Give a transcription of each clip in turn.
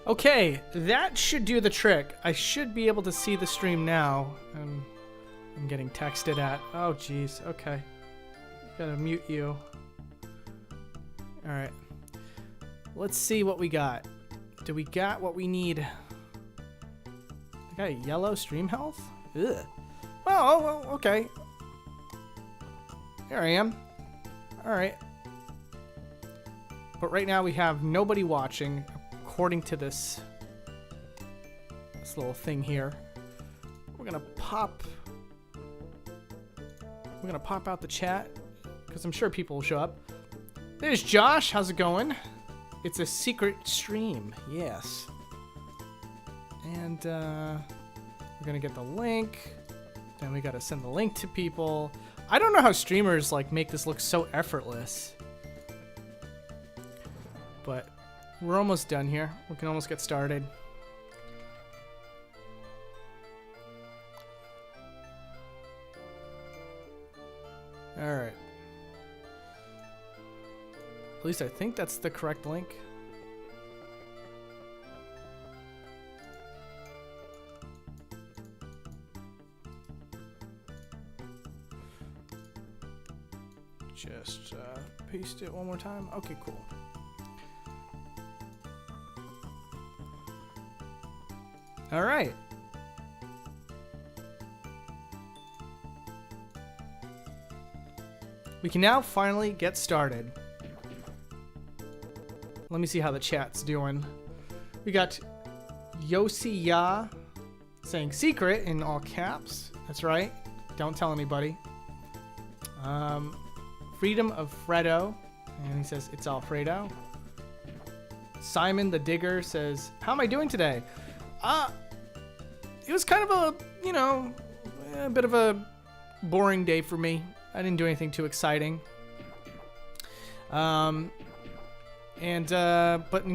Okay, that should do the trick. I should be able to see the stream now. I'm getting texted at. Oh, jeez. Okay. Gotta mute you. Alright. Let's see what we got. Do we got what we need? I got a yellow stream health? Ugh. Oh, well, okay. Here I am. Alright. But right now we have nobody watching, according to this little thing here. We're gonna pop out the chat, because I'm sure people will show up. There's Josh. How's it going? It's a secret stream. Yes. And we're gonna get the link. Then we gotta send the link to people. I don't know how streamers like make this look so effortless. But we're almost done here. We can almost get started. All right. At least I think that's the correct link. Just paste it one more time. Okay, cool. All right. We can now finally get started. Let me see how the chat's doing. We got Yosiya saying secret in all caps. That's right. Don't tell anybody. Freedom of Fredo. And he says, it's Alfredo. Simon the Digger says, how am I doing today? It was kind of a, you know, a bit of a boring day for me. I didn't do anything too exciting. But you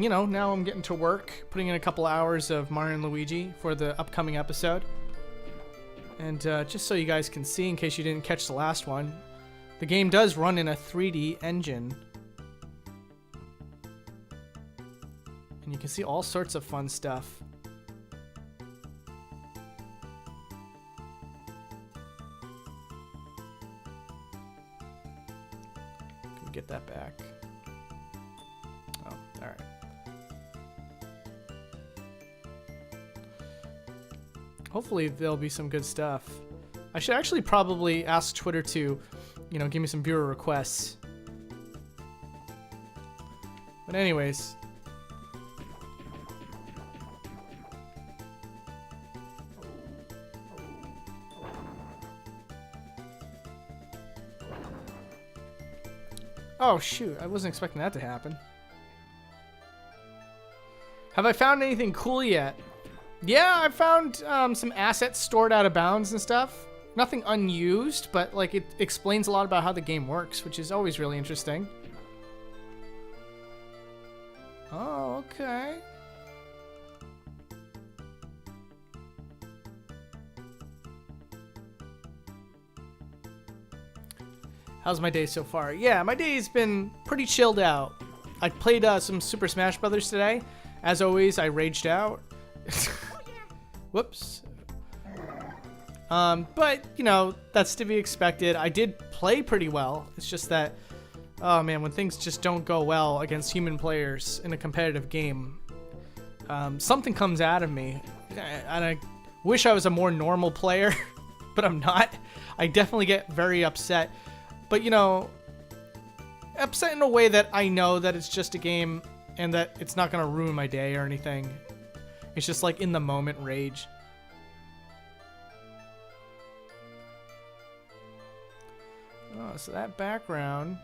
know, now I'm getting to work, putting in a couple hours of Mario and Luigi for the upcoming episode. And just so you guys can see, in case you didn't catch the last one, the game does run in a 3D engine. And you can see all sorts of fun stuff. Can we get that back? Oh, all right. Hopefully there'll be some good stuff. I should actually probably ask Twitter to, you know, give me some viewer requests. But anyways. Oh shoot, I wasn't expecting that to happen. Have I found anything cool yet? Yeah, I found some assets stored out of bounds and stuff. Nothing unused, but like it explains a lot about how the game works, which is always really interesting. Oh, okay. How's my day so far? Yeah, my day's been pretty chilled out. I played some Super Smash Brothers today. As always, I raged out. Whoops. But, you know, that's to be expected. I did play pretty well. It's just that, oh man, when things just don't go well against human players in a competitive game, something comes out of me. And I wish I was a more normal player, but I'm not. I definitely get very upset. But, you know, upset in a way that I know that it's just a game and that it's not going to ruin my day or anything. It's just like in the moment rage. Oh, so that background.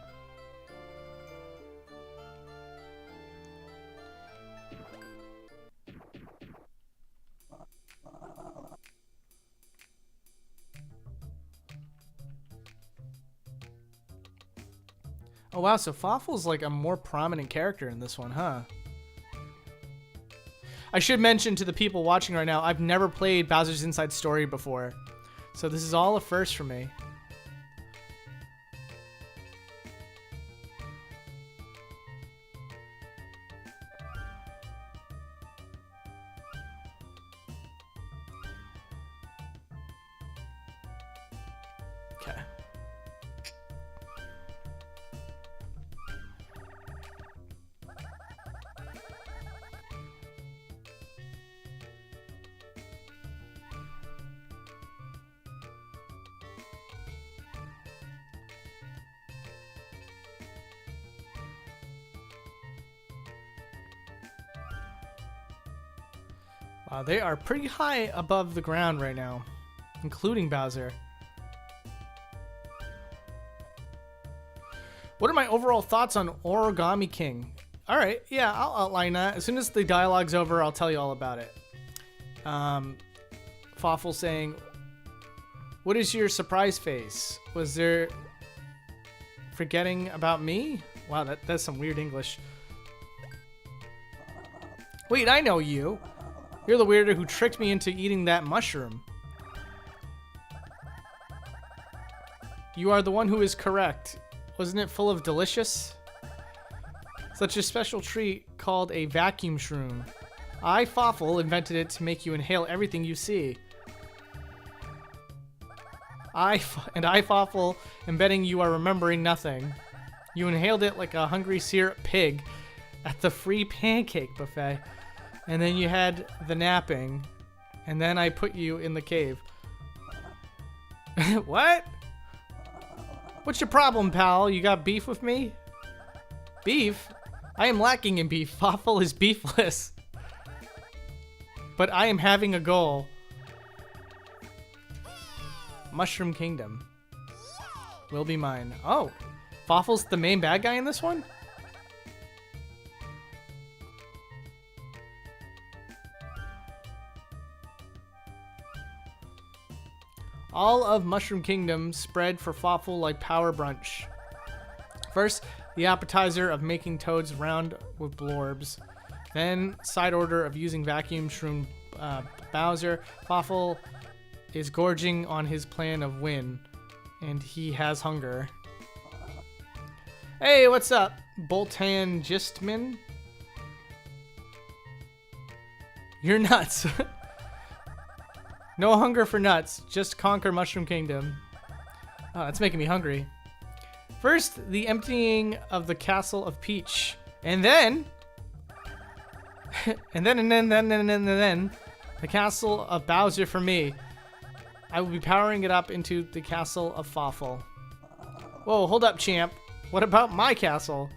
Oh wow, so Fawful's like a more prominent character in this one, huh? I should mention to the people watching right now, I've never played Bowser's Inside Story before. So this is all a first for me. Wow, they are pretty high above the ground right now, including Bowser. What are my overall thoughts on Origami King? All right, yeah, I'll outline that. As soon as the dialogue's over, I'll tell you all about it. Fawful saying, what is your surprise face? Was there forgetting about me? Wow, that's some weird English. Wait, I know you. You're the weirdo who tricked me into eating that mushroom. You are the one who is correct. Wasn't it full of delicious? Such a special treat called a vacuum shroom. I, Fawful, invented it to make you inhale everything you see. I, Fawful, am betting you are remembering nothing. You inhaled it like a hungry syrup pig at the free pancake buffet. And then you had the napping. And then I put you in the cave. What? What's your problem, pal? You got beef with me? Beef? I am lacking in beef. Fawful is beefless. But I am having a goal. Mushroom Kingdom will be mine. Oh, Fawful's the main bad guy in this one? All of Mushroom Kingdom spread for Fawful like power brunch. First, the appetizer of making toads round with blorbs. Then, side order of using vacuum shroom Bowser. Fawful is gorging on his plan of win, and he has hunger. Hey, what's up, Boltan Gistman? You're nuts. No hunger for nuts, just conquer Mushroom Kingdom. Oh, that's making me hungry. First, the emptying of the Castle of Peach, and then and then the Castle of Bowser for me. I will be powering it up into the Castle of Fawful. Whoa, hold up, champ. What about my castle?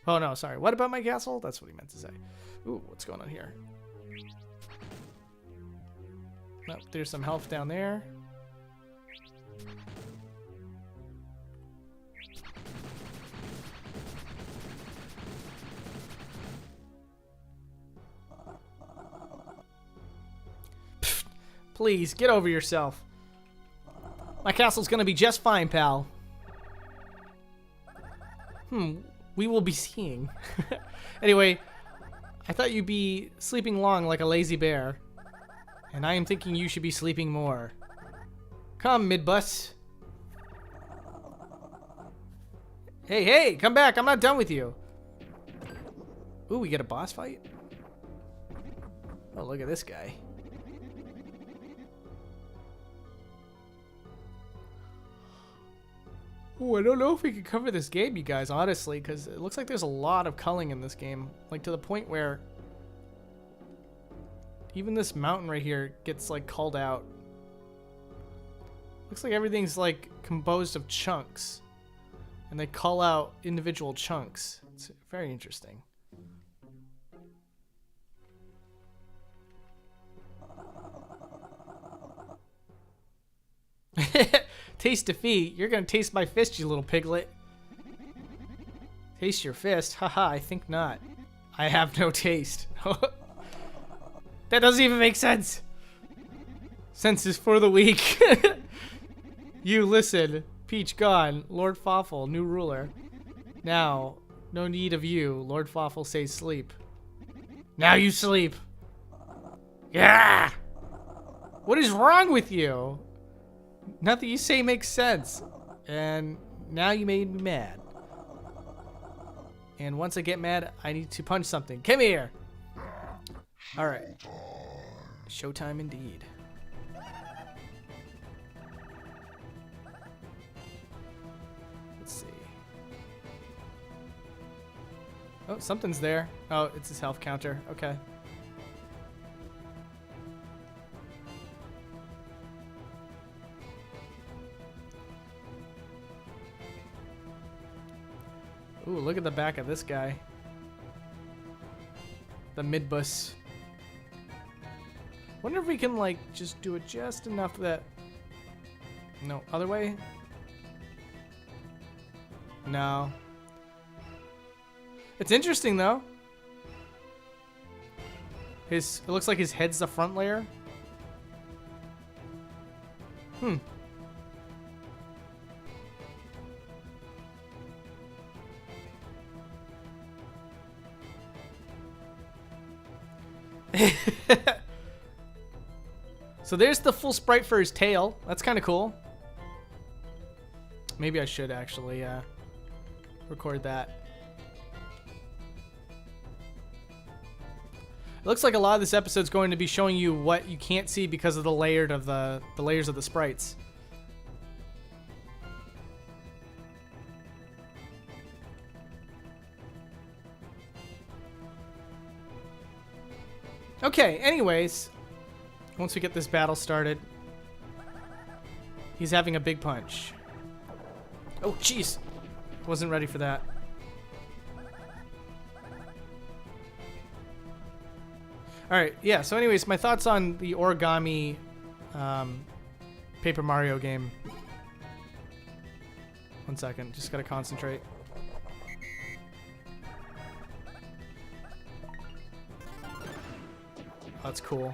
Oh no, sorry. What about my castle? That's what he meant to say. Ooh, what's going on here? Oh, there's some health down there. Pfft, please, get over yourself. My castle's gonna be just fine, pal. We will be seeing. Anyway, I thought you'd be sleeping long like a lazy bear. And I am thinking you should be sleeping more. Come, Midbus. Hey, hey, come back. I'm not done with you. Ooh, we get a boss fight? Oh, look at this guy. Ooh, I don't know if we can cover this game, you guys, honestly, because it looks like there's a lot of culling in this game. Like, to the point where even this mountain right here gets, like, culled out. Looks like everything's, like, composed of chunks. And they cull out individual chunks. It's very interesting. Taste defeat. You're gonna taste my fist, you little piglet. Taste your fist? Haha, I think not. I have no taste. That doesn't even make sense. Sense is for the weak. You listen. Peach gone. Lord Fawful, new ruler. Now, no need of you. Lord Fawful says sleep. Now you sleep. Yeah. What is wrong with you? Nothing you say makes sense. And now you made me mad. And once I get mad, I need to punch something. Come here. Alright. Showtime indeed. Let's see. Oh, something's there. Oh, it's his health counter. Okay. Ooh, look at the back of this guy. The Midbus. Wonder if we can, like, just do it just enough that... No, other way? No. It's interesting, though. It looks like his head's the front layer. Hmm. So there's the full sprite for his tail. That's kind of cool. Maybe I should actually record that. It looks like a lot of this episode's going to be showing you what you can't see because of the layers of the sprites. Okay, anyways, once we get this battle started, he's having a big punch. Oh, jeez. Wasn't ready for that. Alright, yeah, so anyways, my thoughts on the origami Paper Mario game. One second, just gotta concentrate. That's cool.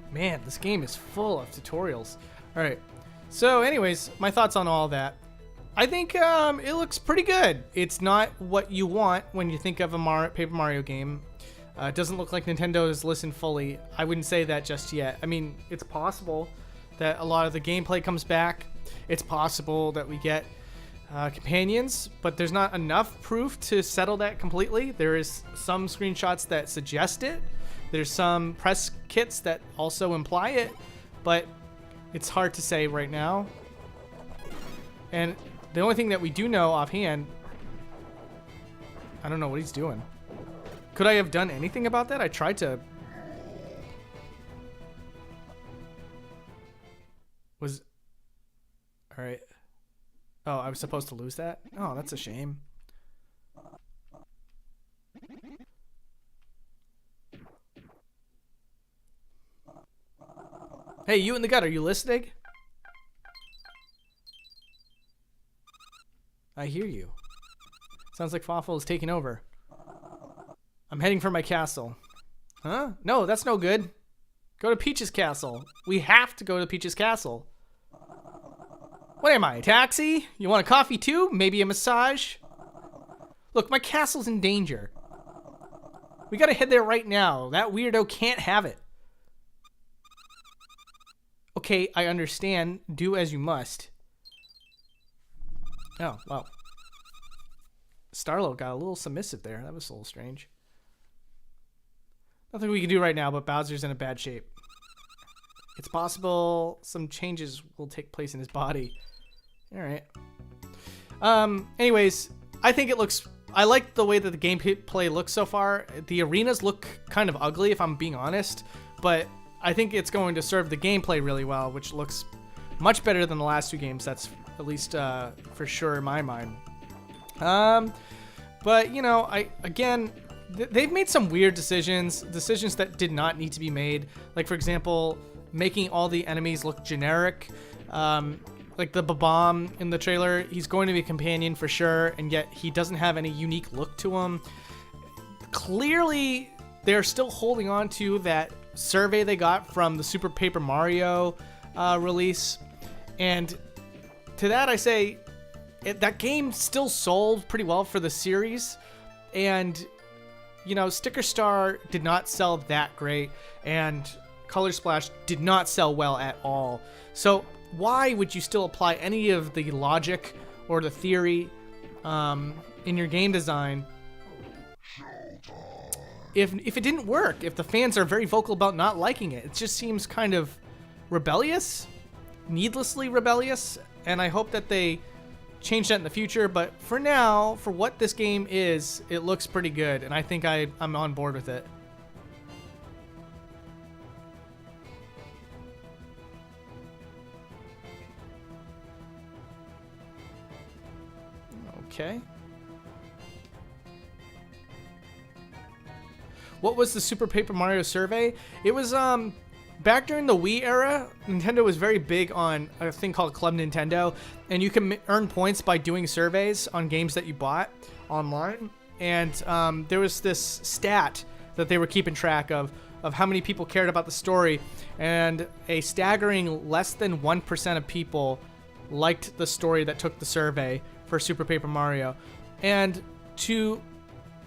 Man, this game is full of tutorials. Alright, so anyways, my thoughts on all that. I think it looks pretty good. It's not what you want when you think of a Paper Mario game. It doesn't look like Nintendo has listened fully. I wouldn't say that just yet. I mean, it's possible that a lot of the gameplay comes back. It's possible that we get companions, but there's not enough proof to settle that completely. There is some screenshots that suggest it. There's some press kits that also imply it, but it's hard to say right now. And the only thing that we do know offhand, I don't know what he's doing. Could I have done anything about that? I tried to. All right. Oh, I was supposed to lose that? Oh, that's a shame. Hey, you in the gut, are you listening? I hear you. Sounds like Fawful is taking over. I'm heading for my castle. Huh? No, that's no good. Go to Peach's castle. We have to go to Peach's castle. What am I, a taxi? You want a coffee too? Maybe a massage? Look, my castle's in danger. We gotta head there right now. That weirdo can't have it. Okay, I understand. Do as you must. Oh, well. Starlo got a little submissive there. That was a little strange. Nothing we can do right now, but Bowser's in a bad shape. It's possible some changes will take place in his body. Alright. Anyways, I think it looks... I like the way that the gameplay looks so far. The arenas look kind of ugly, if I'm being honest. But I think it's going to serve the gameplay really well, which looks much better than the last two games. That's at least for sure in my mind. But, you know, they've made some weird decisions that did not need to be made. Like, for example, making all the enemies look generic. Like the Babam in the trailer, he's going to be a companion for sure, and yet he doesn't have any unique look to him. Clearly, they're still holding on to that survey they got from the Super Paper Mario release. And to that I say, that game still sold pretty well for the series. And, you know, Sticker Star did not sell that great, and Color Splash did not sell well at all. So why would you still apply any of the logic or the theory in your game design if it didn't work? If the fans are very vocal about not liking it, it just seems kind of rebellious, needlessly rebellious, and I hope that they change that in the future. But for now, for what this game is, it looks pretty good, and I think I'm on board with it. Okay. What was the Super Paper Mario survey? It was back during the Wii era. Nintendo was very big on a thing called Club Nintendo, and you can earn points by doing surveys on games that you bought online. And there was this stat that they were keeping track of how many people cared about the story, and a staggering less than 1% of people liked the story that took the survey for Super Paper Mario. And to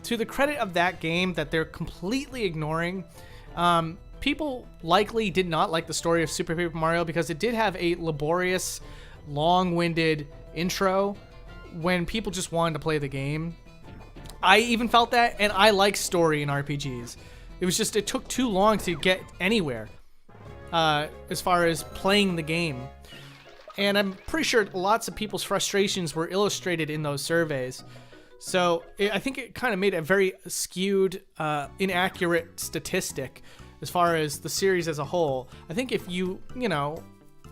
the credit of that game that they're completely ignoring, people likely did not like the story of Super Paper Mario because it did have a laborious, long-winded intro when people just wanted to play the game. I even felt that, and I like story in RPGs. It was just, it took too long to get anywhere as far as playing the game. And I'm pretty sure lots of people's frustrations were illustrated in those surveys. So I think it kind of made a very skewed, inaccurate statistic as far as the series as a whole. I think if you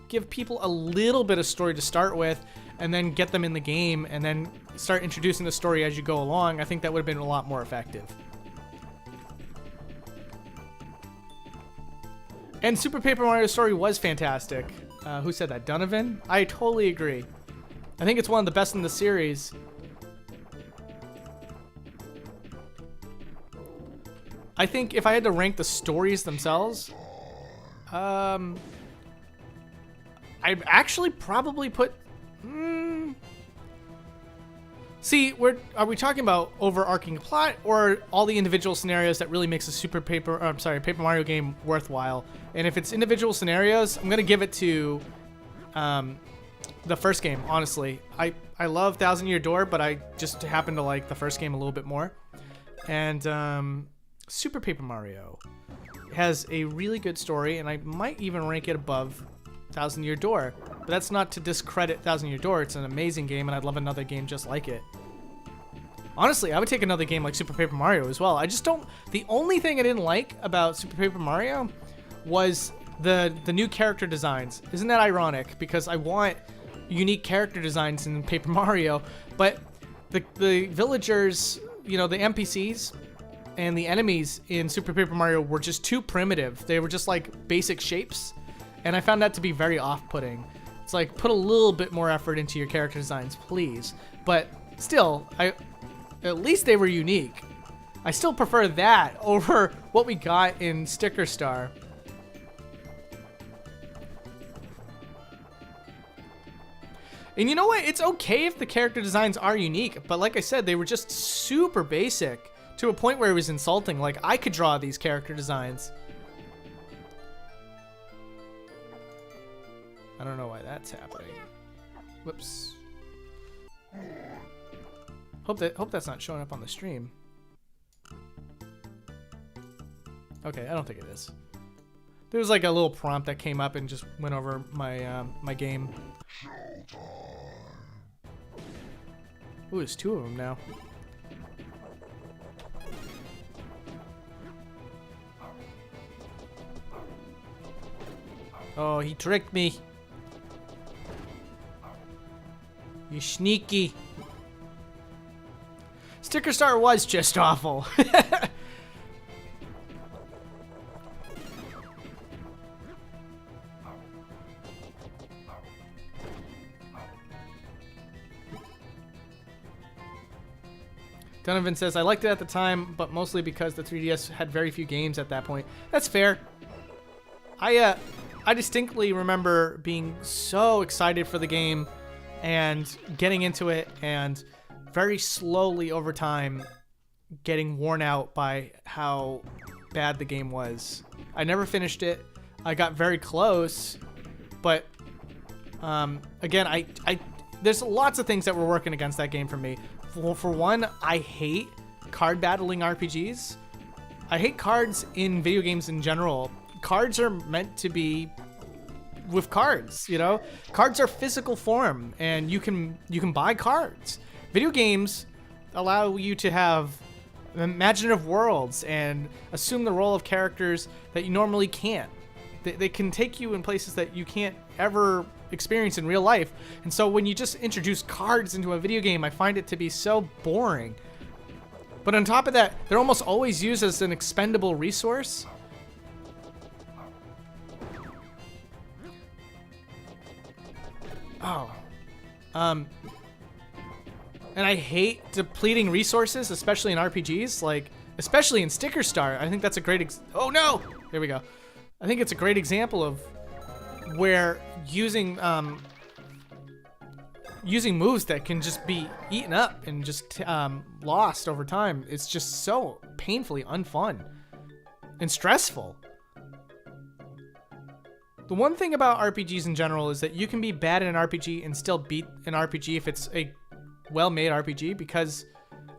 give people a little bit of story to start with and then get them in the game and then start introducing the story as you go along, I think that would have been a lot more effective. And Super Paper Mario's story was fantastic. Who said that? Donovan? I totally agree. I think it's one of the best in the series. I think if I had to rank the stories themselves, I'd actually probably put... See, are we talking about overarching plot or all the individual scenarios that really makes a Paper Mario game worthwhile? And if it's individual scenarios, I'm gonna give it to the first game. Honestly, I love Thousand Year Door, but I just happen to like the first game a little bit more. And Super Paper Mario has a really good story, and I might even rank it above Thousand Year Door. But that's not to discredit Thousand Year Door. It's an amazing game, and I'd love another game just like it. Honestly, I would take another game like Super Paper Mario as well. I just don't... The only thing I didn't like about Super Paper Mario was the new character designs. Isn't that ironic? Because I want unique character designs in Paper Mario, but the villagers, the NPCs and the enemies in Super Paper Mario were just too primitive. They were just like basic shapes, and I found that to be very off-putting. It's like, put a little bit more effort into your character designs, please. But still, at least they were unique. I still prefer that over what we got in Sticker Star. And you know what? It's okay if the character designs are unique, but like I said, they were just super basic to a point where it was insulting. Like, I could draw these character designs. I don't know why that's happening. Whoops. Hope that's not showing up on the stream. Okay, I don't think it is. There was like a little prompt that came up and just went over my my game. Ooh, there's two of them now. Oh, he tricked me. You sneaky. Sticker Star was just awful. Donovan says, I liked it at the time, but mostly because the 3DS had very few games at that point. That's fair. I distinctly remember being so excited for the game and getting into it, and very slowly over time getting worn out by how bad the game was. I never finished it. I got very close, but again, there's lots of things that were working against that game for me. For one, I hate card battling RPGs. I hate cards in video games in general. Cards are meant to be with cards, Cards are physical form, and you can buy cards. Video games allow you to have imaginative worlds and assume the role of characters that you normally can't. They can take you in places that you can't ever experience in real life. And so when you just introduce cards into a video game, I find it to be so boring. But on top of that, they're almost always used as an expendable resource. Oh. And I hate depleting resources, especially in RPGs, like, especially in Sticker Star. I think that's a great oh no! There we go. I think it's a great example of where using moves that can just be eaten up and just lost over time, it's just so painfully unfun and stressful. The one thing about RPGs in general is that you can be bad in an RPG and still beat an RPG if it's a well-made RPG, because,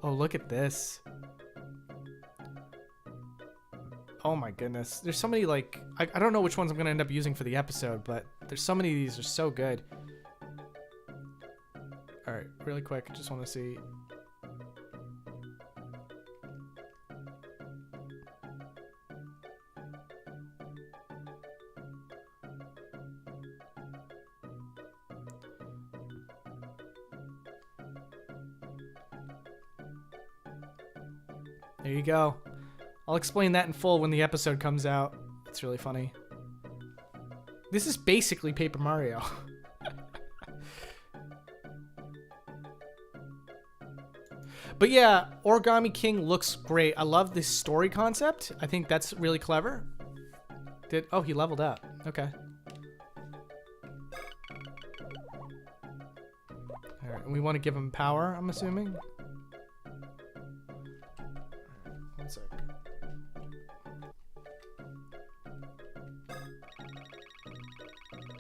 oh, look at this. Oh my goodness. There's so many, like, I don't know which ones I'm going to end up using for the episode, but there's so many of these are so good. All right, really quick, I just want to see. There you go. I'll explain that in full when the episode comes out. It's really funny. This is basically Paper Mario. But yeah, Origami King looks great. I love this story concept. I think that's really clever. Oh, he leveled up. Okay. All right, and we want to give him power, I'm assuming. One sec.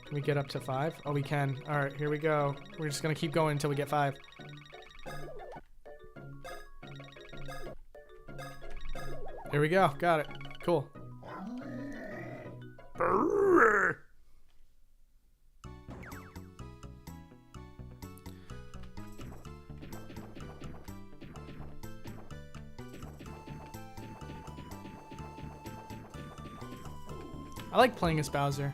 Can we get up to 5? Oh, we can. All right, here we go. We're just going to keep going until we get 5. There we go. Got it. Cool. I like playing as Bowser.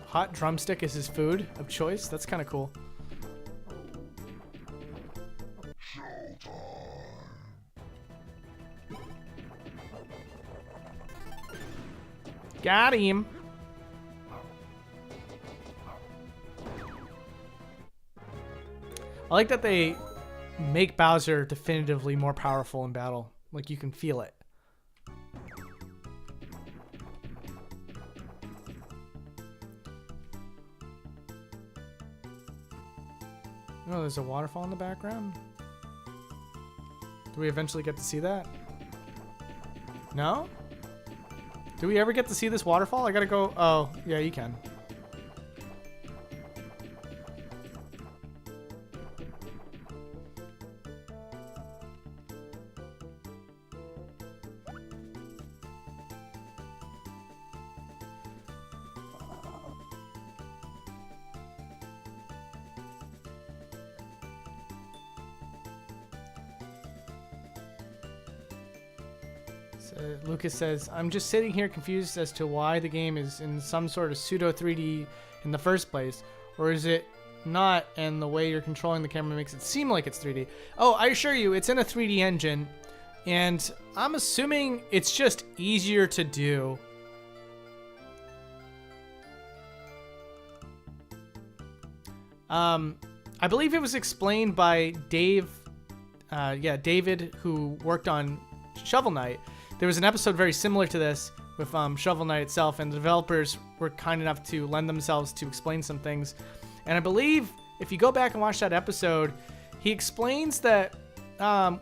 Hot drumstick is his food of choice. That's kind of cool. Got him. I like that they make Bowser definitively more powerful in battle. Like, you can feel it. Oh, there's a waterfall in the background. Do we eventually get to see that? No? Do we ever get to see this waterfall? I gotta go. Oh, yeah, you can. Lucas says, I'm just sitting here confused as to why the game is in some sort of pseudo 3D in the first place. Or is it not, and the way you're controlling the camera makes it seem like it's 3D? Oh, I assure you, it's in a 3D engine, and I'm assuming it's just easier to do. I believe it was explained by David, who worked on Shovel Knight. There was an episode very similar to this with Shovel Knight itself, and the developers were kind enough to lend themselves to explain some things. And I believe if you go back and watch that episode, he explains that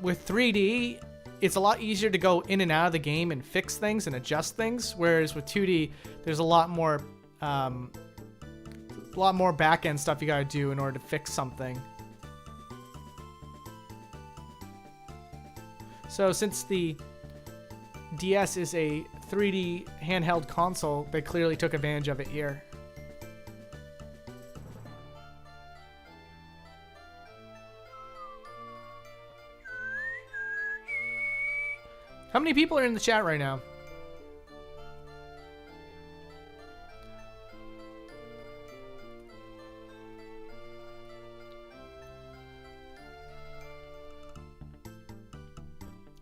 with 3D, it's a lot easier to go in and out of the game and fix things and adjust things, whereas with 2D, there's a lot more back-end stuff you gotta do in order to fix something. So since the DS is a 3D handheld console, they clearly took advantage of it here. How many people are in the chat right now?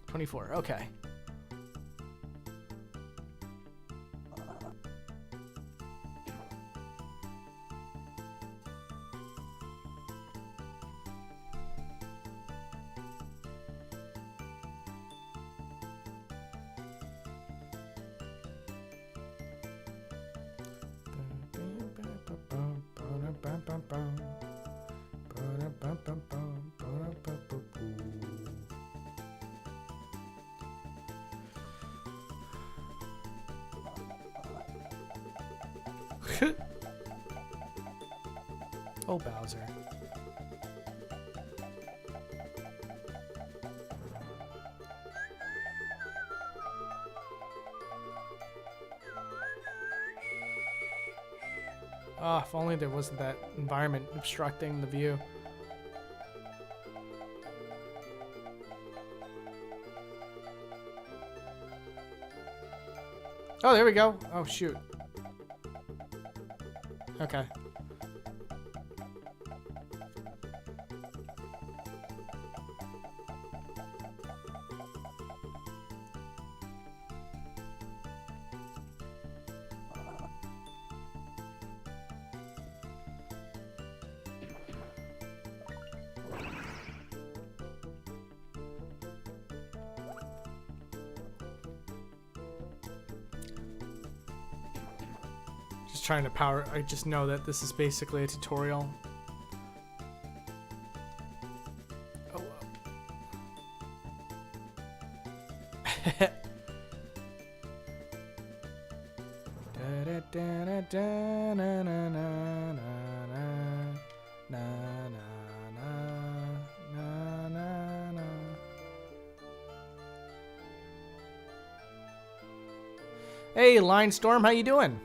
$24. Okay. Oh, Bowser. Ah, if only there wasn't that environment obstructing the view. Oh, there we go. Oh, shoot. Okay. Trying to power. I just know that this is basically a tutorial. Oh. Hey, Line Storm, how you doing?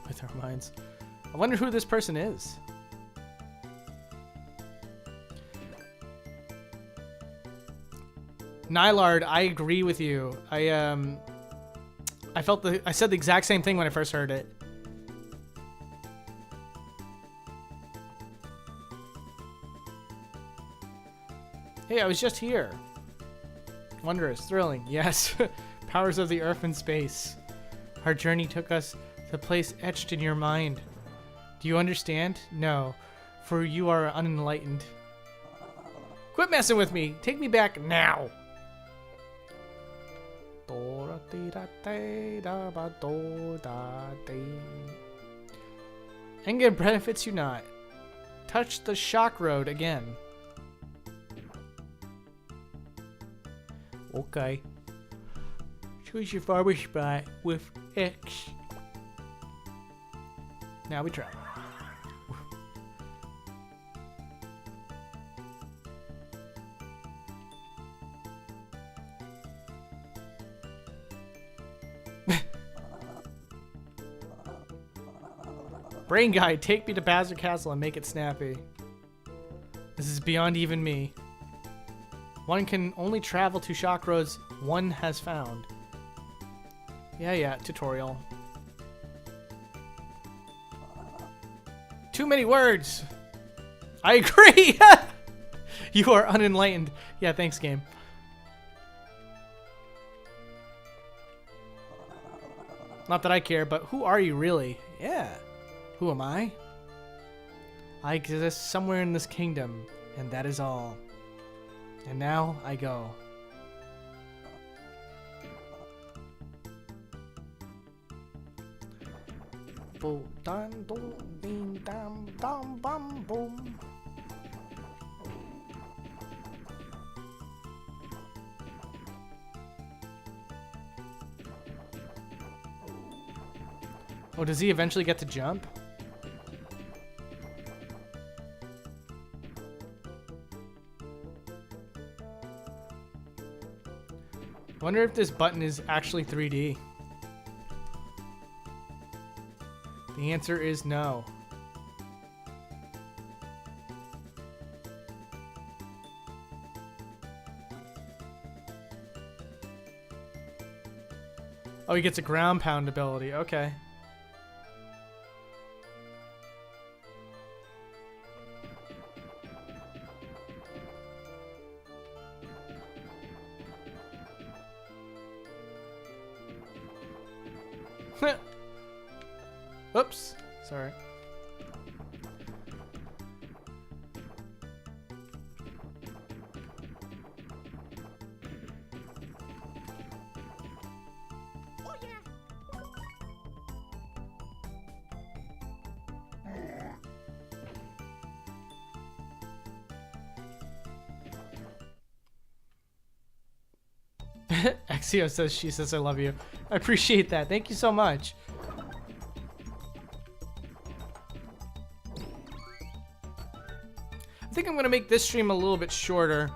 With our minds. I wonder who this person is. Nylard, I agree with you. I said the exact same thing when I first heard it. Hey, I was just here. Wondrous, thrilling, yes. Powers of the earth and space. Our journey took us to a place etched in your mind. Do you understand? No, for you are unenlightened. Quit messing with me. Take me back now. Anger benefits you not. Touch the shock road again. Okay. Choose your farmer spot with X. Now we try. Brain guide, take me to Bowser Castle and make it snappy. This is beyond even me. One can only travel to shock roads one has found. Yeah, tutorial. Too many words. I agree. You are unenlightened. Yeah, thanks, game. Not that I care, but who are you really? Yeah. Who am I? I exist somewhere in this kingdom, and that is all. And now I go. Boom, dun, dum, ding, dam, dum, bum, boom. Oh, does he eventually get to jump? I wonder if this button is actually 3D. The answer is no. Oh, he gets a ground pound ability. Okay. Oops. Sorry. Exio says, she says, I love you. I appreciate that. Thank you so much. I think I'm going to make this stream a little bit shorter.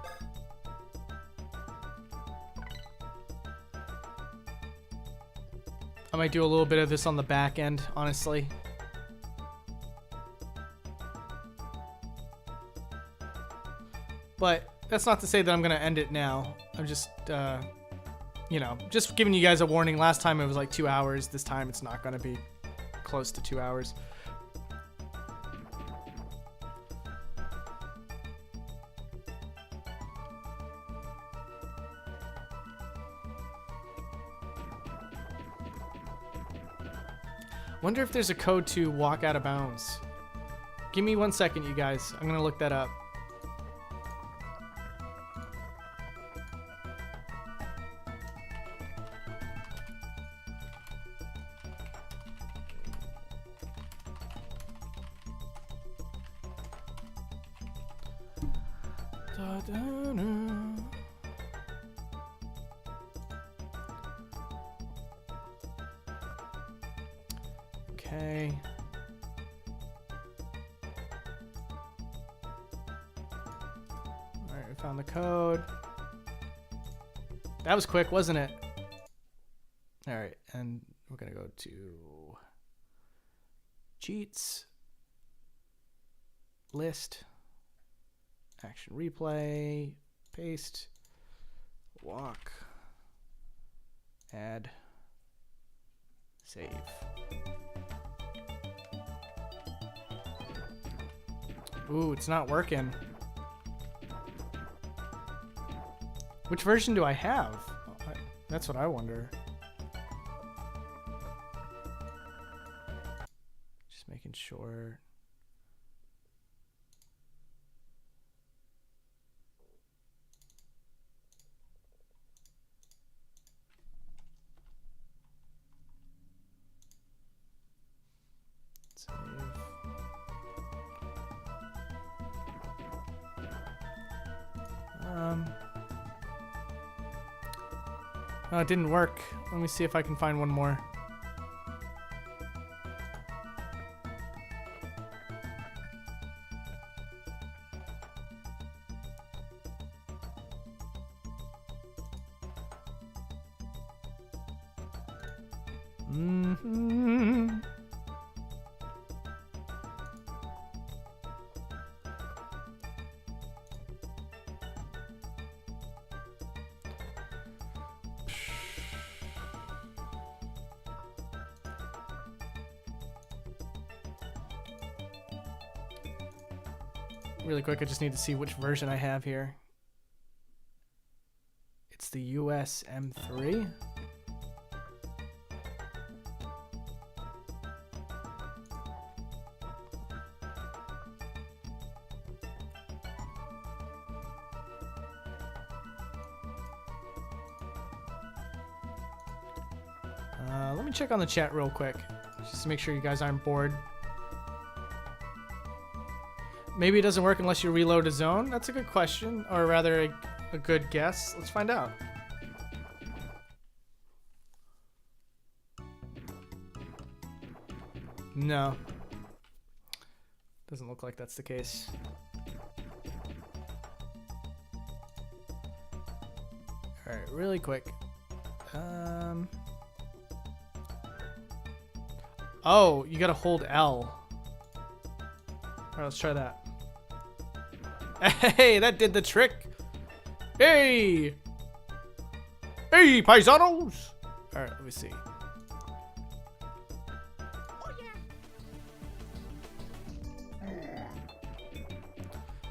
I might do a little bit of this on the back end, honestly. But that's not to say that I'm going to end it now. I'm just, you know, just giving you guys a warning. Last time it was like 2 hours. This time it's not going to be close to 2 hours. Wonder if there's a code to walk out of bounds. Give me 1 second, you guys. I'm going to look that up. Okay. All right, we found the code. That was quick, wasn't it? All right, and we're gonna go to cheats, list, action replay, paste, walk, add, save. Ooh, it's not working. Which version do I have? That's what I wonder. Just making sure. Save. Oh, it didn't work. Let me see if I can find one more. Really quick, I just need to see which version I have here. It's the US M3. Let me check on the chat real quick, just to make sure you guys aren't bored. Maybe it doesn't work unless you reload a zone? That's a good question, or rather a good guess. Let's find out. No. Doesn't look like that's the case. Alright, really quick. Oh, you gotta hold L. Alright, let's try that. Hey, that did the trick. Hey! Hey, paisanos! Alright, let me see.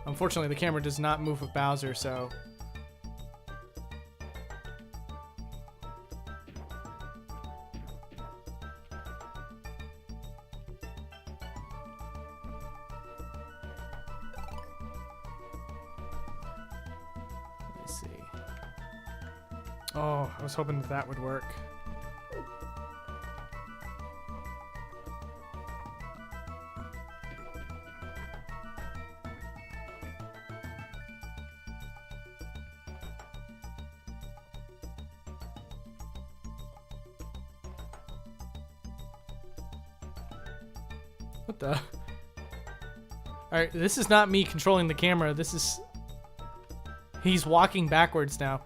Unfortunately, the camera does not move with Bowser, so... Oh, I was hoping that would work. What the? Alright, this is not me controlling the camera. This is... He's walking backwards now.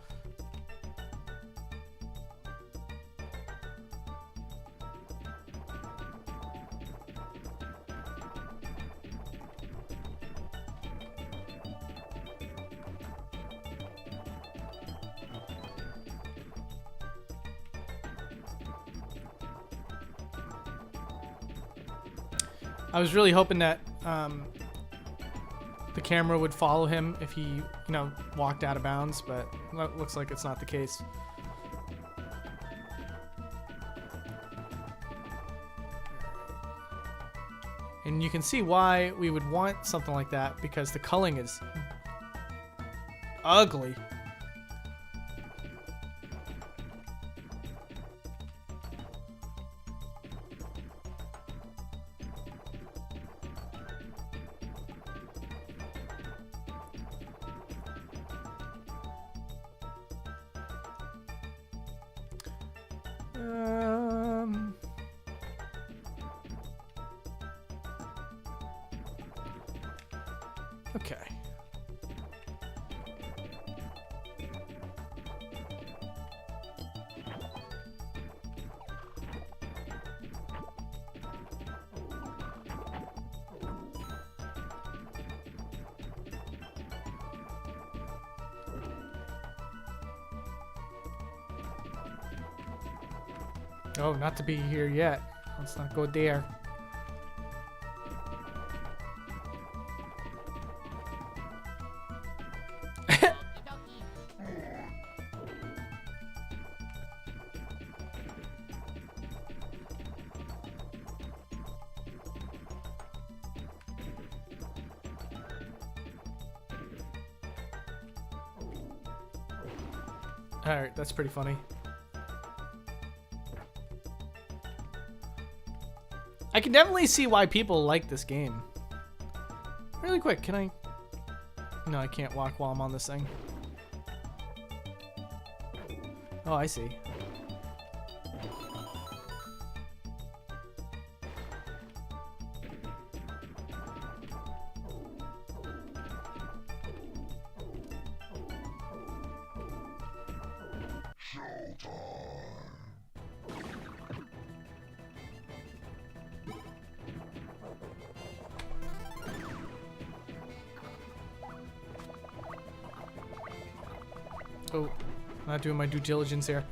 I was really hoping that the camera would follow him if he, you know, walked out of bounds, but it looks like it's not the case. And you can see why we would want something like that, because the culling is ugly. Okay. Oh, not to be here yet. Let's not go there. Alright, that's pretty funny. I can definitely see why people like this game. Really quick, can I... No, I can't walk while I'm on this thing. Oh, I see. Oh, not doing my due diligence here.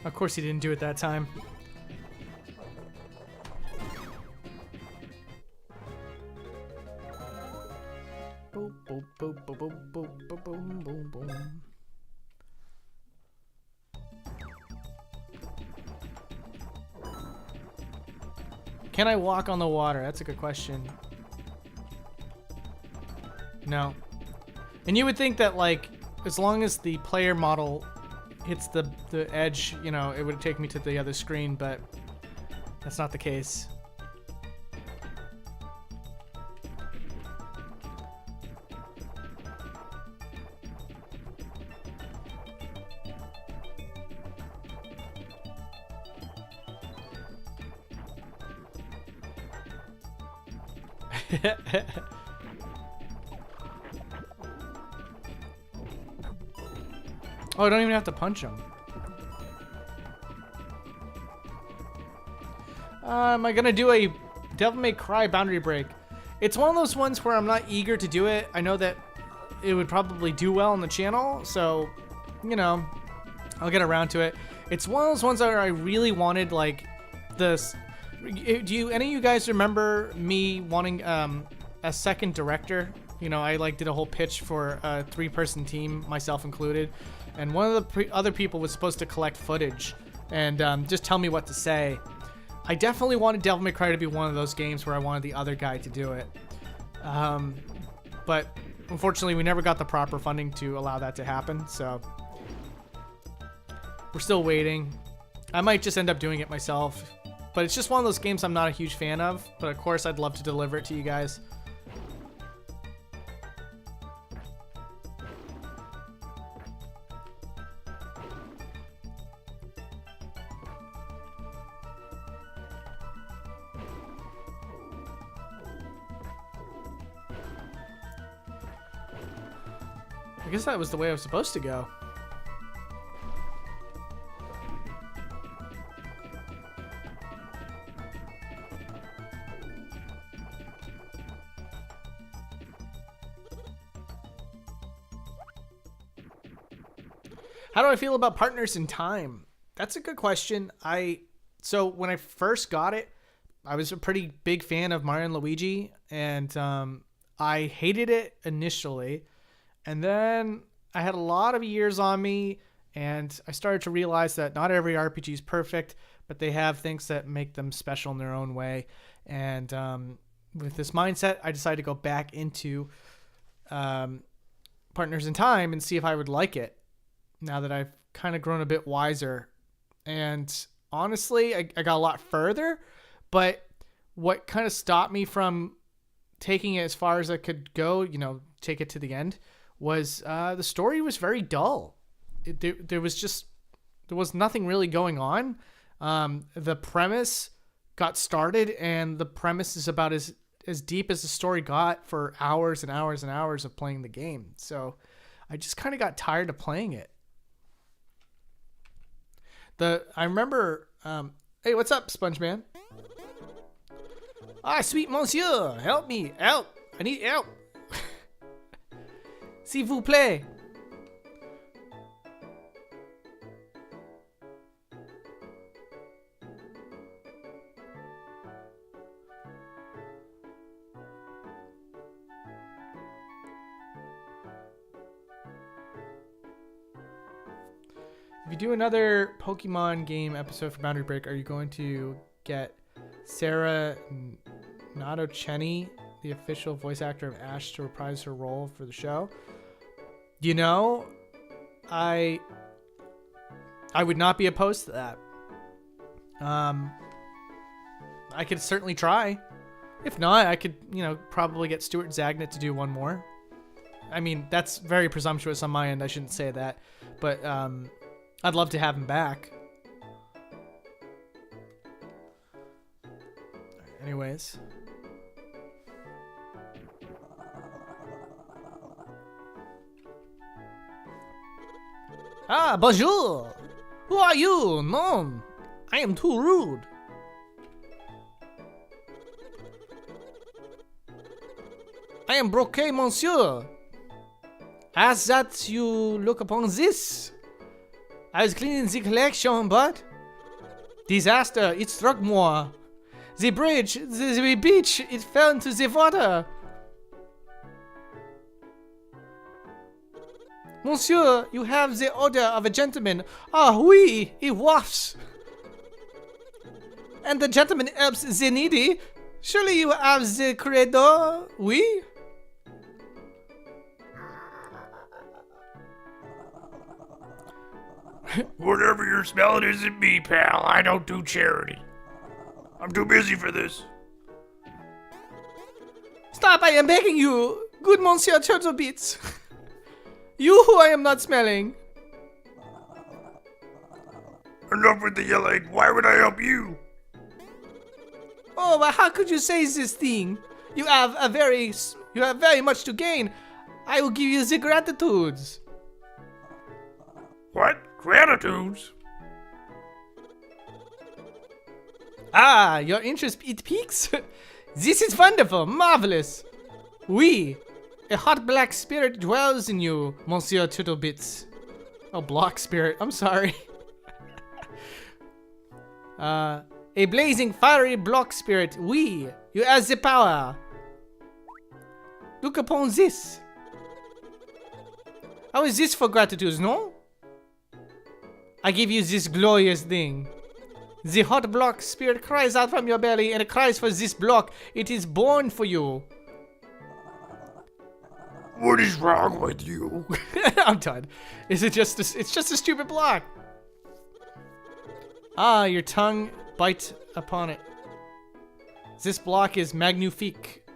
Of course he didn't do it that time. Boom, boom, boom, boom, boom, boom, boom, boom, boom. Can I walk on the water? That's a good question. No. And you would think that, like, as long as the player model hits the edge, you know, it would take me to the other screen, but that's not the case. Oh, I don't even have to punch him. Am I gonna do a Devil May Cry boundary break? It's one of those ones where I'm not eager to do it. I know that it would probably do well on the channel, so, you know, I'll get around to it. It's one of those ones where I really wanted, like, this. Do any of you guys remember me wanting a second director? You know, I like did a whole pitch for a 3-person team, myself included, and one of the other people was supposed to collect footage and just tell me what to say. I definitely wanted Devil May Cry to be one of those games where I wanted the other guy to do it. But unfortunately, we never got the proper funding to allow that to happen, so we're still waiting. I might just end up doing it myself, but it's just one of those games I'm not a huge fan of, but of course I'd love to deliver it to you guys. I guess that was the way I was supposed to go. How do I feel about Partners in Time? That's a good question. So when I first got it, I was a pretty big fan of Mario and Luigi, and I hated it initially. And then I had a lot of years on me, and I started to realize that not every RPG is perfect, but they have things that make them special in their own way. And with this mindset, I decided to go back into Partners in Time and see if I would like it, now that I've kind of grown a bit wiser. And honestly, I got a lot further, but what kind of stopped me from taking it as far as I could go, you know, take it to the end, was the story was very dull. There was nothing really going on. The premise got started, and the premise is about as deep as the story got for hours and hours and hours of playing the game. So I just kind of got tired of playing it. I remember, hey, what's up, SpongeMan? Ah, sweet monsieur, help me, help! I need help. S'il vous plaît. If you do another Pokemon game episode for Boundary Break, are you going to get Sarah Natochenny, the official voice actor of Ash, to reprise her role for the show? You know, I would not be opposed to that. I could certainly try. If not, I could, you know, probably get Stuart Zagnut to do one more. I mean, that's very presumptuous on my end. I shouldn't say that, but I'd love to have him back. Anyways. Ah, bonjour! Who are you? No, I am too rude. I am Broquet, monsieur. As that you look upon this. I was cleaning the collection, but disaster, it struck more. The bridge, the beach, it fell into the water. Monsieur, you have the odor of a gentleman. Ah, oui, it wafts. And the gentleman helps the needy. Surely you have the credo, oui? Whatever you're smelling isn't me, pal. I don't do charity. I'm too busy for this. Stop, I am begging you. Good Monsieur Turtlebits. You who I am not smelling. Enough with the yelling. Why would I help you? Oh, but how could you say this thing? You have very much to gain. I will give you the gratitudes. What? Gratitudes? Ah, your interest it piques. This is wonderful, marvelous. Oui, a hot black spirit dwells in you, Monsieur Turtlebits. Oh, block spirit. I'm sorry. A blazing fiery block spirit. Oui, you have the power. Look upon this. How is this for gratitude, no? I give you this glorious thing. The hot block spirit cries out from your belly and it cries for this block. It is born for you. What is wrong with you? I'm done. Is it just it's just a stupid block. Ah, your tongue bite upon it. This block is magnifique.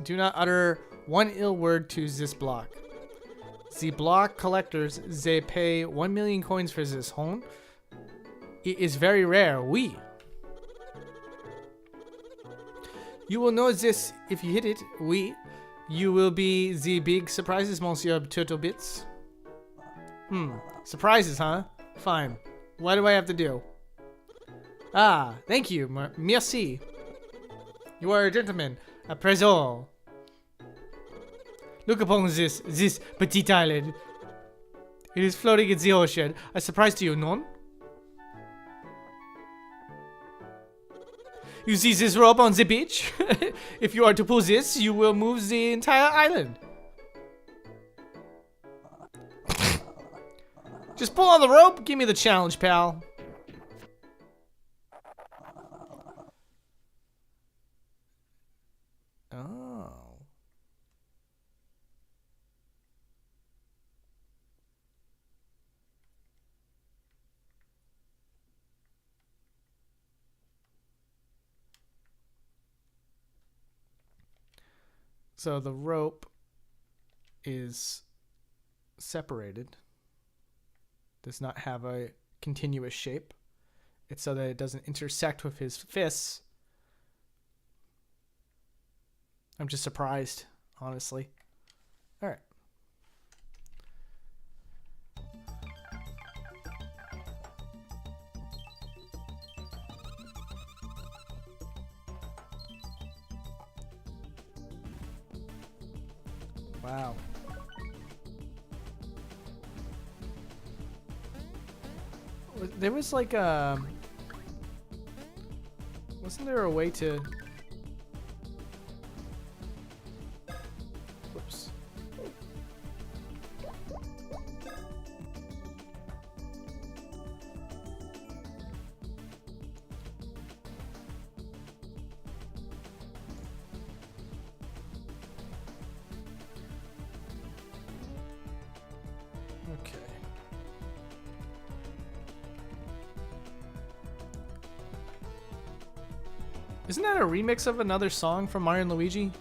Do not utter one ill word to this block. The block collectors, they pay 1 million coins for this home. It is very rare, oui. You will know this if you hit it, oui. You will be the big surprises, Monsieur Turtlebits. Surprises, huh? Fine. What do I have to do? Ah, thank you, merci. You are a gentleman, a présor. Look upon this petite island. It is floating in the ocean. A surprise to you, non? You see this rope on the beach? If you are to pull this, you will move the entire island. Just pull on the rope. Give me the challenge, pal. Oh. So the rope is separated. Does not have a continuous shape. It's so that it doesn't intersect with his fists. I'm just surprised, honestly. All right. Wow. There was like a... Wasn't there a way to... Whoops. Okay. Isn't that a remix of another song from Mario and Luigi?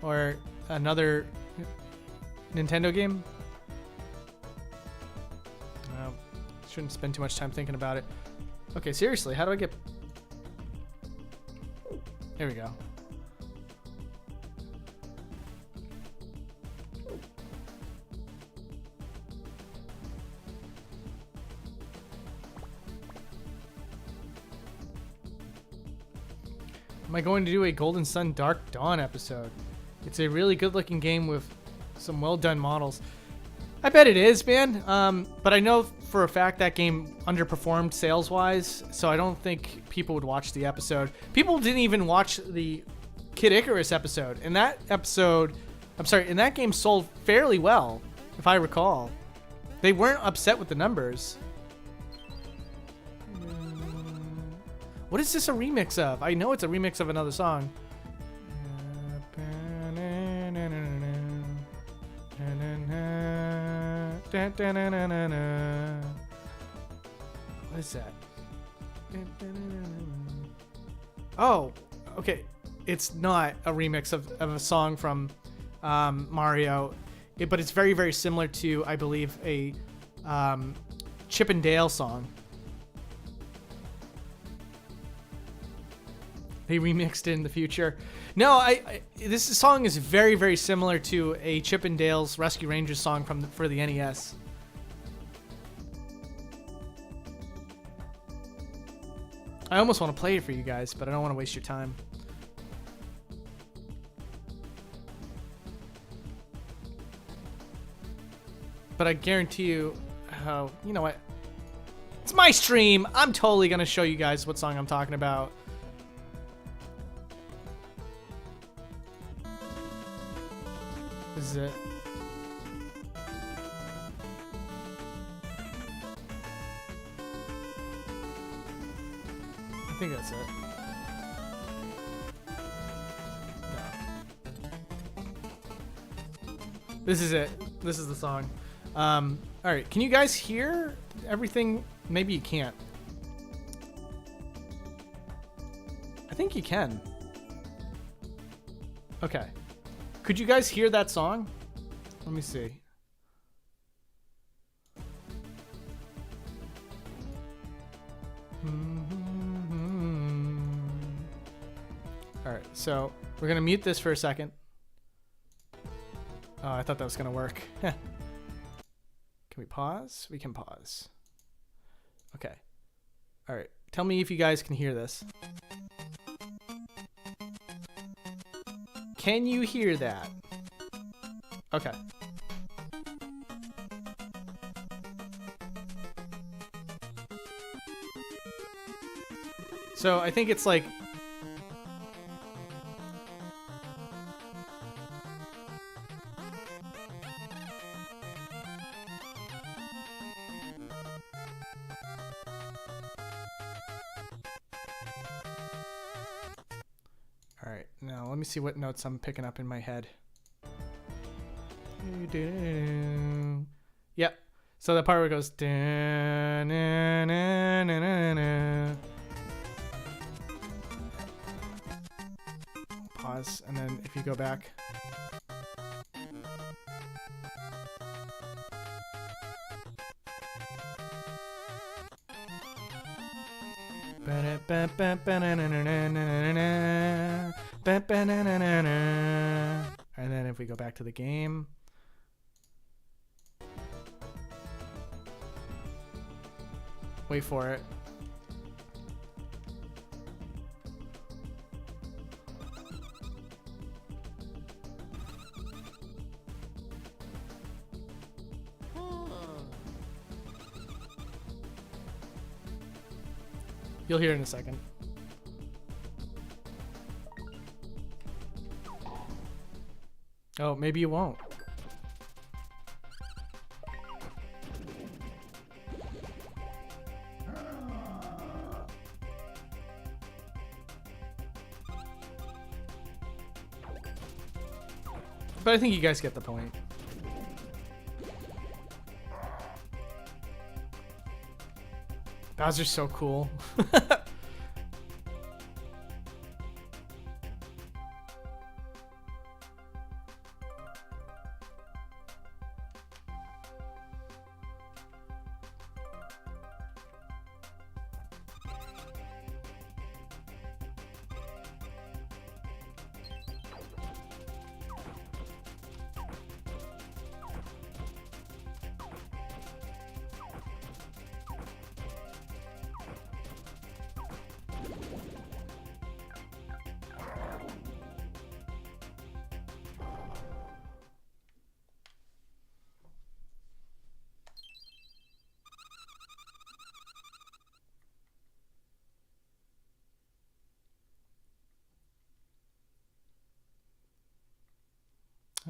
Or another Nintendo game? Shouldn't spend too much time thinking about it. Okay, seriously, how do I get... There we go. Am I going to do a Golden Sun Dark Dawn episode? It's a really good looking game with some well done models. I bet it is, man. But I know for a fact that game underperformed sales wise, so I don't think people would watch the episode. People didn't even watch the Kid Icarus episode. And that episode, I'm sorry, and that game sold fairly well, if I recall. They weren't upset with the numbers. What is this a remix of? I know it's a remix of another song. What is that? Oh, okay. It's not a remix of a song from Mario, but it's very, very similar to, I believe, a Chip and Dale song. They remixed it in the future. No, this song is very, very similar to a Chip and Dale's Rescue Rangers song for the NES. I almost want to play it for you guys, but I don't want to waste your time. But I guarantee you, you know what? It's my stream. I'm totally going to show you guys what song I'm talking about. This is it. I think that's it. No. This is it. This is the song. All right. Can you guys hear everything? Maybe you can't. I think you can. Okay. Could you guys hear that song? Let me see. All right, so we're gonna mute this for a second. Oh, I thought that was gonna work. Can we pause? We can pause. Okay. All right, tell me if you guys can hear this. Can you hear that? Okay. So I think it's like... All right, now let me see what notes I'm picking up in my head. Yep. So the part where it goes. Pause, and then if you go back. And then if we go back to the game. Wait for it. You'll hear it in a second. Oh, maybe you won't. But I think you guys get the point. Bowser's so cool.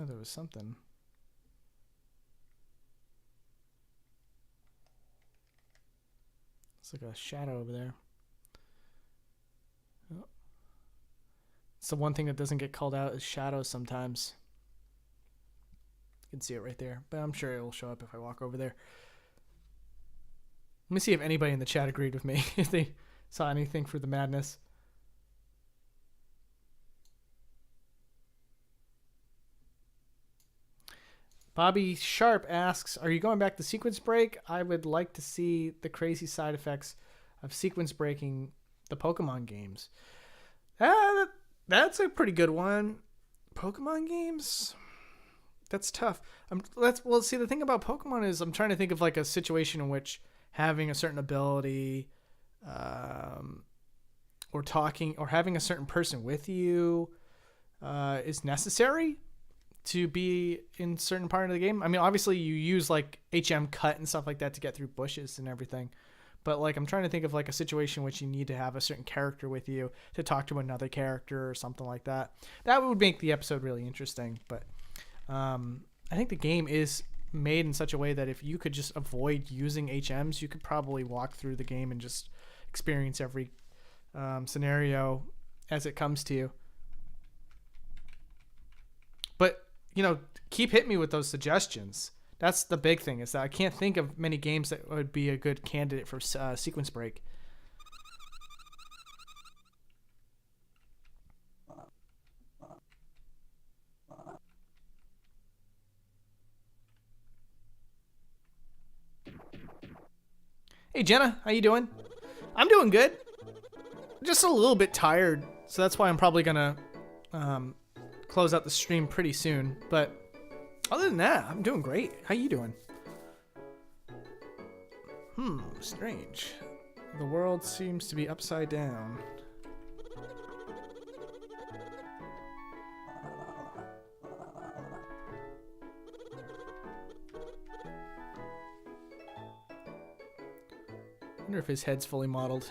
Oh, there was something. It's like a shadow over there. Oh. It's the one thing that doesn't get called out is shadows sometimes. You can see it right there, but I'm sure it will show up if I walk over there. Let me see if anybody in the chat agreed with me, if they saw anything for the madness. Bobby Sharp asks, are you going back to sequence break? I would like to see the crazy side effects of sequence breaking the Pokemon games. That's a pretty good one. Pokemon games? That's tough. Well, see, the thing about Pokemon is I'm trying to think of like a situation in which having a certain ability, or talking or having a certain person with you, is necessary to be in certain part of the game. I mean, obviously you use like HM cut and stuff like that to get through bushes and everything. But like, I'm trying to think of like a situation in which you need to have a certain character with you to talk to another character or something like that. That would make the episode really interesting. But I think the game is made in such a way that if you could just avoid using HMs, you could probably walk through the game and just experience every scenario as it comes to you. But, you know, keep hitting me with those suggestions. That's the big thing, is that I can't think of many games that would be a good candidate for sequence break. Hey Jenna, how you doing? I'm doing good. Just a little bit tired, so that's why I'm probably gonna close out the stream pretty soon. But other than that, I'm doing great. How you doing? Strange. The world seems to be upside down. I wonder if his head's fully modeled.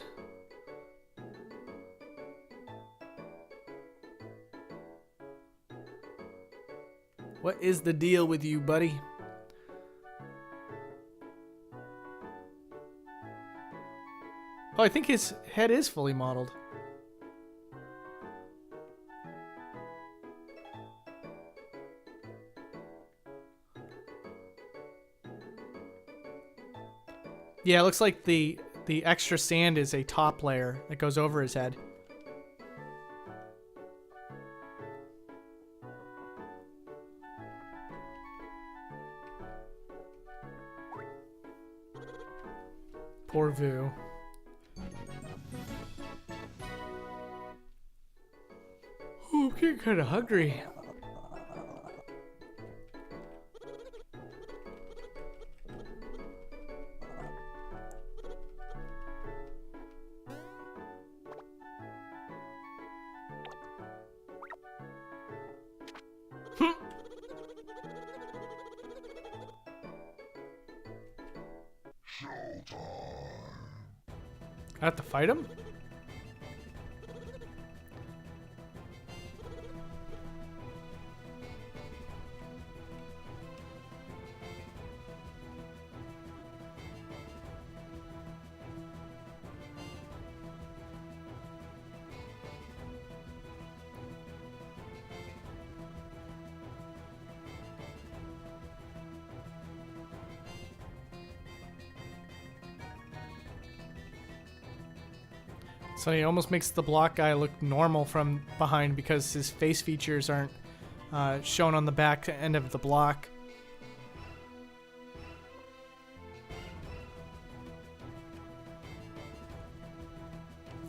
What is the deal with you, buddy? Oh, I think his head is fully modeled. Yeah, it looks like the extra sand is a top layer that goes over his head. Poor Vu. Oh, I'm getting kind of hungry. I have to fight him? So he almost makes the block guy look normal from behind because his face features aren't shown on the back end of the block.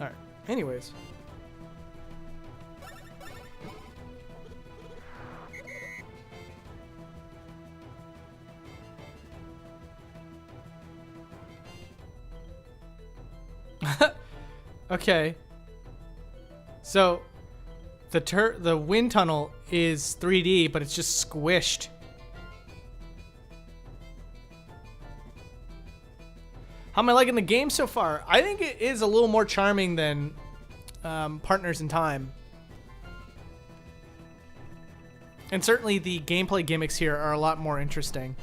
Alright, anyways. Okay. So the wind tunnel is 3D, but it's just squished. How am I liking the game so far? I think it is a little more charming than Partners in Time. And certainly the gameplay gimmicks here are a lot more interesting.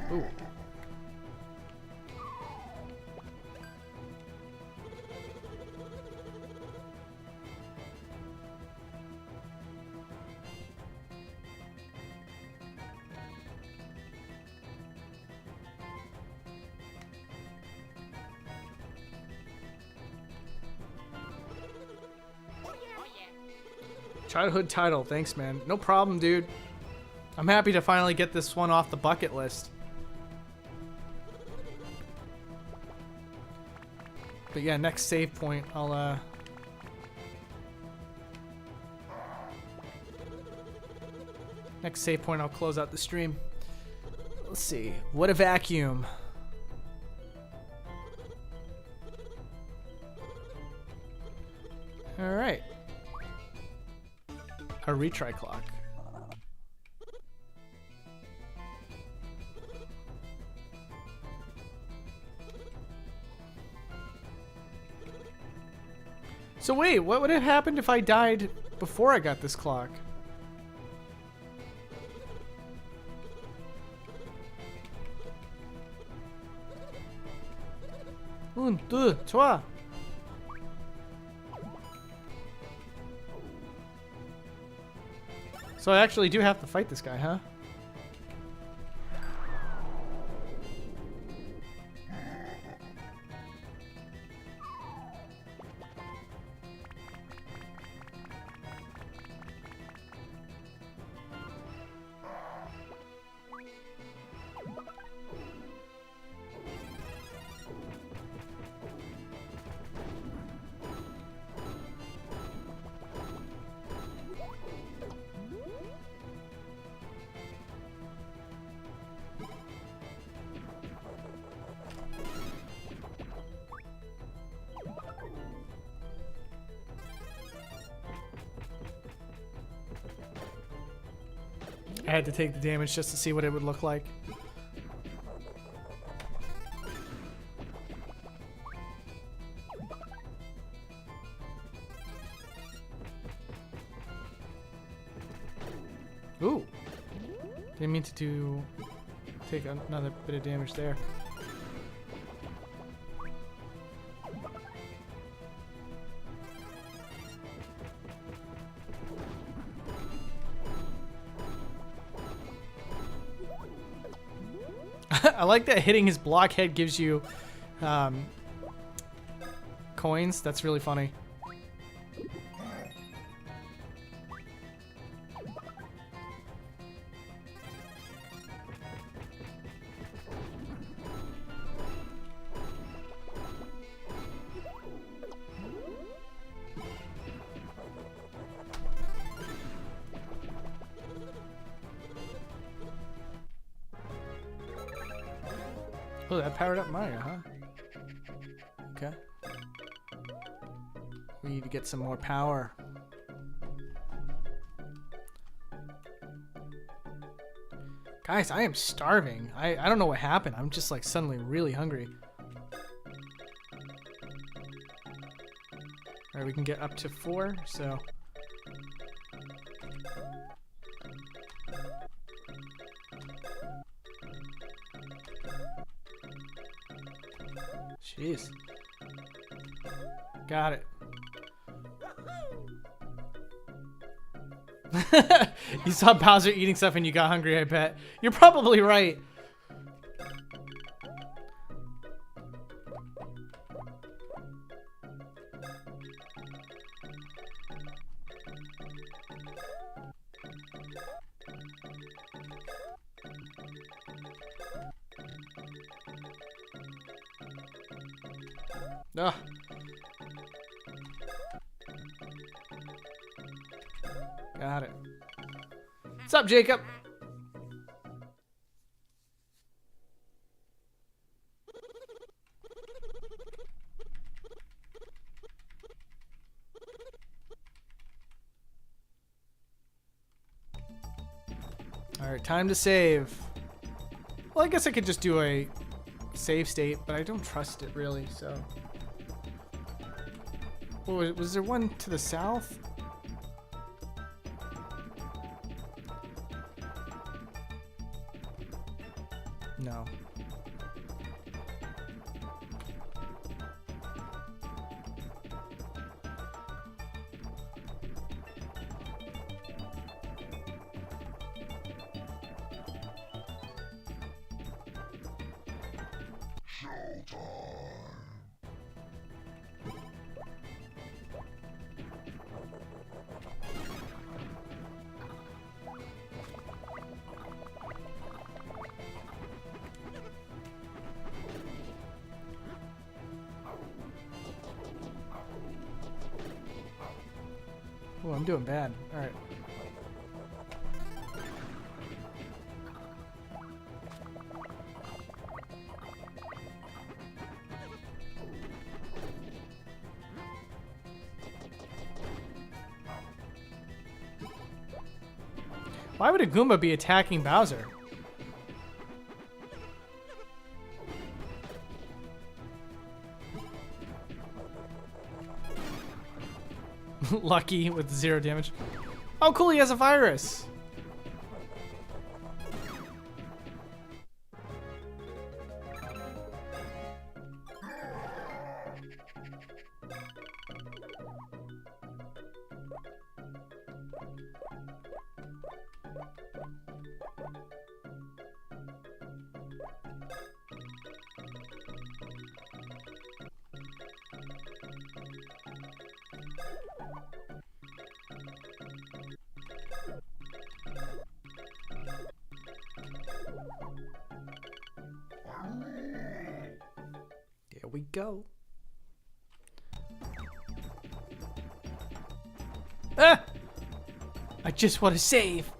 Ooh. Childhood title, thanks man. No problem, dude. I'm happy to finally get this one off the bucket list. But yeah, next save point, I'll next save point, I'll close out the stream. Let's see. What a vacuum. All right. A retry clock. So wait, what would have happened if I died before I got this clock? 1, 2, 3. So I actually do have to fight this guy, huh? I had to take the damage just to see what it would look like. Ooh. Didn't mean to take another bit of damage there. I like that hitting his blockhead gives you coins. That's really funny. Oh, that powered up Mario, huh? Okay. We need to get some more power. Guys, I am starving. I don't know what happened. I'm just like suddenly really hungry. Alright, we can get up to 4, so... Jeez. Got it. You saw Bowser eating stuff and you got hungry, I bet. You're probably right. Ugh. Got it. What's up, Jacob? All right, time to save. Well, I guess I could just do a save state, but I don't trust it really, so... Oh, was there one to the south? No. Oh, I'm doing bad. All right. Why would a Goomba be attacking Bowser? Lucky with 0 damage. Oh, cool, he has a virus. There we go. Ah! I just want to save.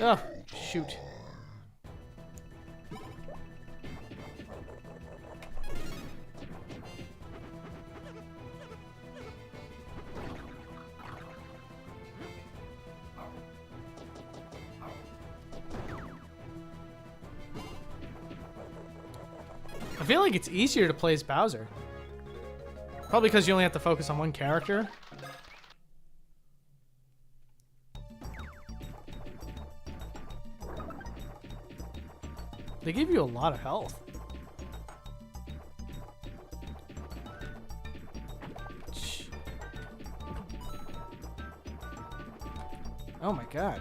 Oh, shoot. I feel like it's easier to play as Bowser. Probably because you only have to focus on one character. They give you a lot of health. Oh my god.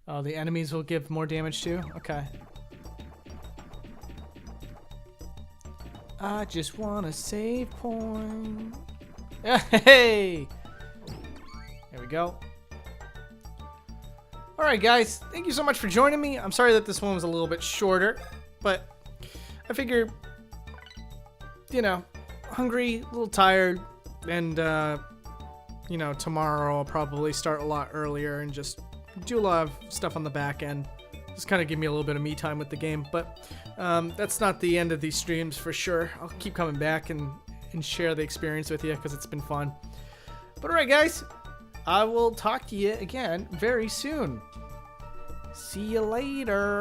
Oh, the enemies will give more damage too? Okay. I just want a save point. Hey! There we go. Alright guys, thank you so much for joining me. I'm sorry that this one was a little bit shorter, but I figure, you know, hungry, a little tired, and, you know, tomorrow I'll probably start a lot earlier and just do a lot of stuff on the back end. Just kind of give me a little bit of me time with the game, but that's not the end of these streams for sure. I'll keep coming back and share the experience with you because it's been fun. But alright guys, I will talk to you again very soon. See you later.